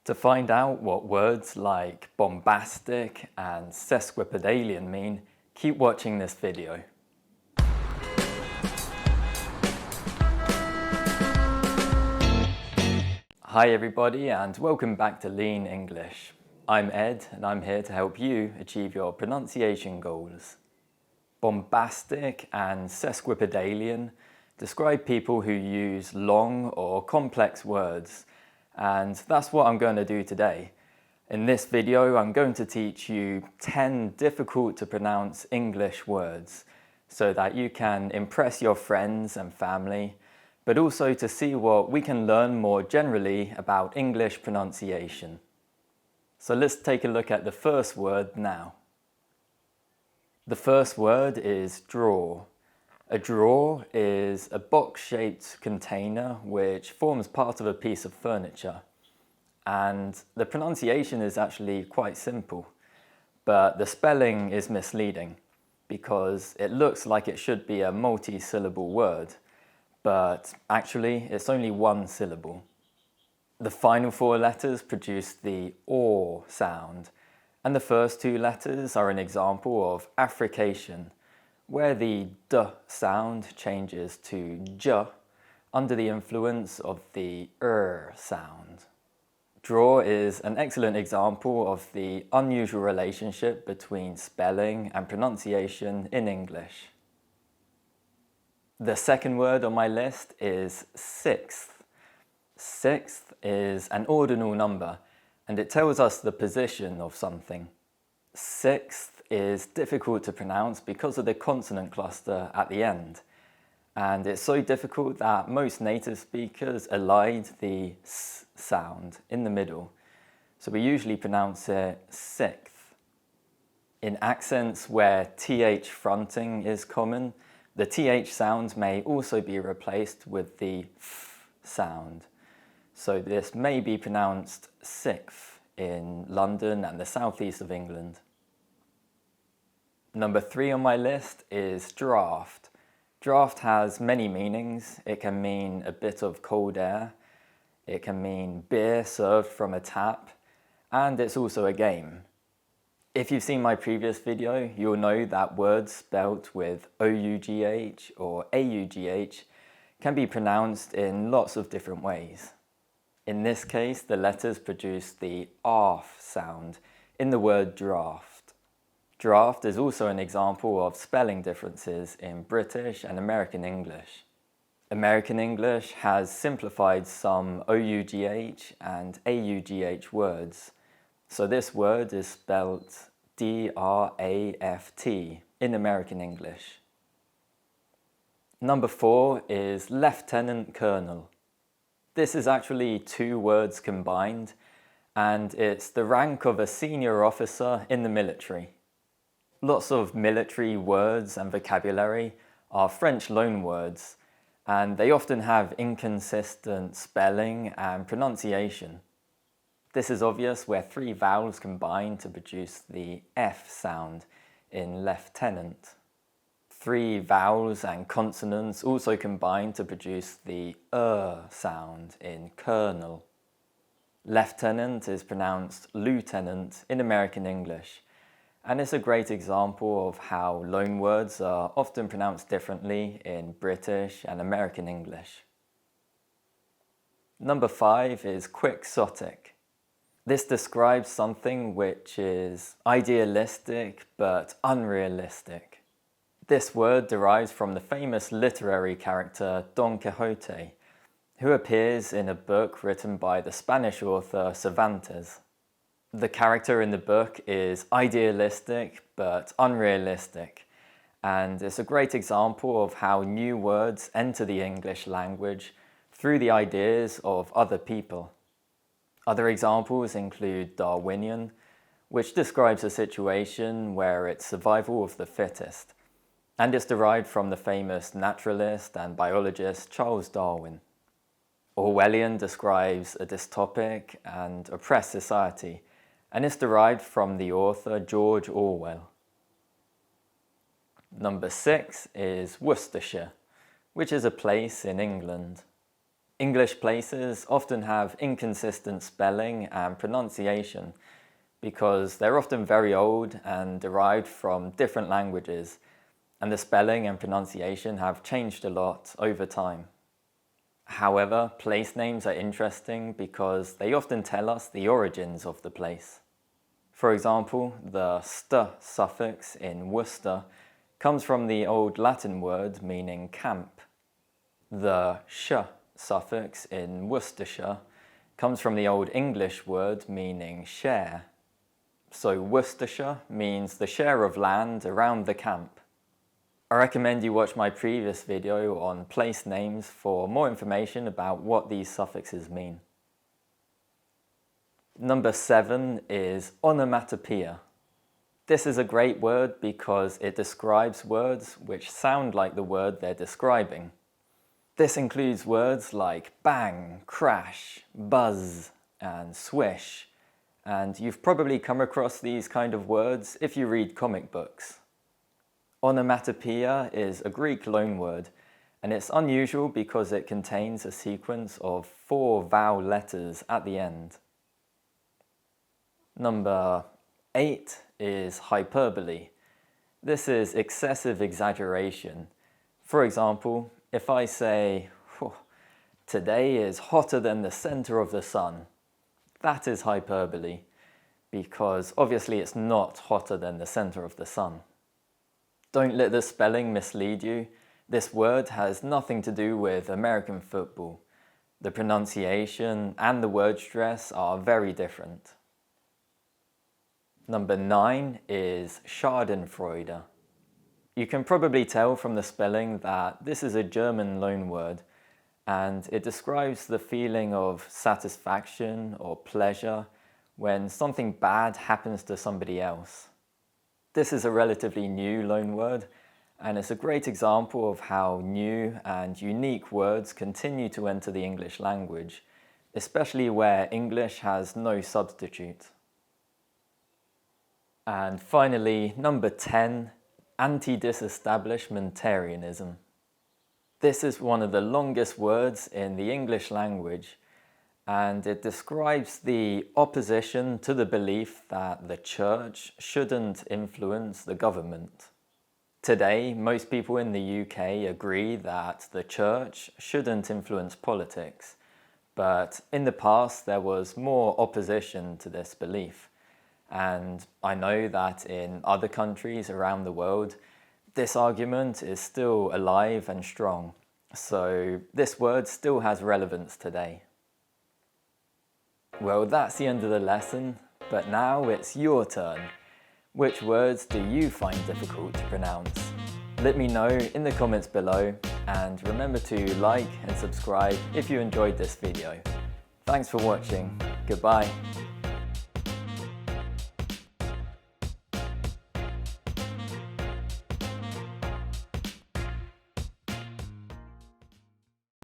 To find out what words like bombastic and sesquipedalian mean, keep watching this video. Hi everybody and welcome back to Lean English. I'm Ed and I'm here to help you achieve your pronunciation goals. Bombastic and sesquipedalian describe people who use long or complex words, and that's what I'm going to do today. In this video, I'm going to teach you 10 difficult to pronounce English words so that you can impress your friends and family, but also to see what we can learn more generally about English pronunciation. So let's take a look at the first word now. The first word is drawer. A drawer is a box-shaped container which forms part of a piece of furniture. And the pronunciation is actually quite simple, but the spelling is misleading because it looks like it should be a multi-syllable word, but actually it's only one syllable. The final four letters produce the or sound, and the first two letters are an example of affrication, where the d sound changes to j under the influence of the sound. Drawer is an excellent example of the unusual relationship between spelling and pronunciation in English. The second word on my list is sixth. Sixth is an ordinal number and it tells us the position of something. Sixth is difficult to pronounce because of the consonant cluster at the end. And it's so difficult that most native speakers elide the s sound in the middle. So we usually pronounce it sixth. In accents where th fronting is common, the th sound may also be replaced with the f sound. So this may be pronounced sixth in London and the southeast of England. Number 3 on my list is draught. Draught has many meanings. It can mean a bit of cold air, it can mean beer served from a tap, and it's also a game. If you've seen my previous video, you'll know that words spelt with O-U-G-H or A-U-G-H can be pronounced in lots of different ways. In this case, the letters produce the arf sound in the word draft. Draft is also an example of spelling differences in British and American English. American English has simplified some O-U-G-H and A-U-G-H words, so this word is spelt D-R-A-F-T in American English. Number 4 is lieutenant colonel. This is actually two words combined, and it's the rank of a senior officer in the military. Lots of military words and vocabulary are French loanwords, and they often have inconsistent spelling and pronunciation. This is obvious where 3 vowels combine to produce the F sound in lieutenant. 3 vowels and consonants also combine to produce the sound in colonel. Lieutenant is pronounced lieutenant in American English, and it's a great example of how loanwords are often pronounced differently in British and American English. Number 5 is Quixotic. This describes something which is idealistic but unrealistic. This word derives from the famous literary character Don Quixote, who appears in a book written by the Spanish author Cervantes. The character in the book is idealistic but unrealistic, and it's a great example of how new words enter the English language through the ideas of other people. Other examples include Darwinian, which describes a situation where it's survival of the fittest, and it's derived from the famous naturalist and biologist Charles Darwin. Orwellian describes a dystopic and oppressed society, and it's derived from the author George Orwell. Number 6 is Worcestershire, which is a place in England. English places often have inconsistent spelling and pronunciation because they're often very old and derived from different languages, and the spelling and pronunciation have changed a lot over time. However, place names are interesting because they often tell us the origins of the place. For example, the st suffix in Worcester comes from the Old Latin word meaning camp. The sh suffix in Worcestershire comes from the Old English word meaning share. So Worcestershire means the share of land around the camp. I recommend you watch my previous video on place names for more information about what these suffixes mean. Number 7 is onomatopoeia. This is a great word because it describes words which sound like the word they're describing. This includes words like bang, crash, buzz, and swish, and you've probably come across these kind of words if you read comic books. Onomatopoeia is a Greek loanword, and it's unusual because it contains a sequence of 4 vowel letters at the end. Number 8 is hyperbole. This is excessive exaggeration. For example, if I say, today is hotter than the center of the sun, that is hyperbole, because obviously it's not hotter than the center of the sun. Don't let the spelling mislead you. This word has nothing to do with American football. The pronunciation and the word stress are very different. Number 9 is Schadenfreude. You can probably tell from the spelling that this is a German loanword, and it describes the feeling of satisfaction or pleasure when something bad happens to somebody else. This is a relatively new loanword, and it's a great example of how new and unique words continue to enter the English language, especially where English has no substitute. And finally, number 10, Antidisestablishmentarianism. This is one of the longest words in the English language, and it describes the opposition to the belief that the church shouldn't influence the government. Today, most people in the UK agree that the church shouldn't influence politics, but in the past there was more opposition to this belief. And I know that in other countries around the world, this argument is still alive and strong. So this word still has relevance today. Well, that's the end of the lesson, but now it's your turn. Which words do you find difficult to pronounce? Let me know in the comments below, and remember to like and subscribe if you enjoyed this video. Thanks for watching. Goodbye.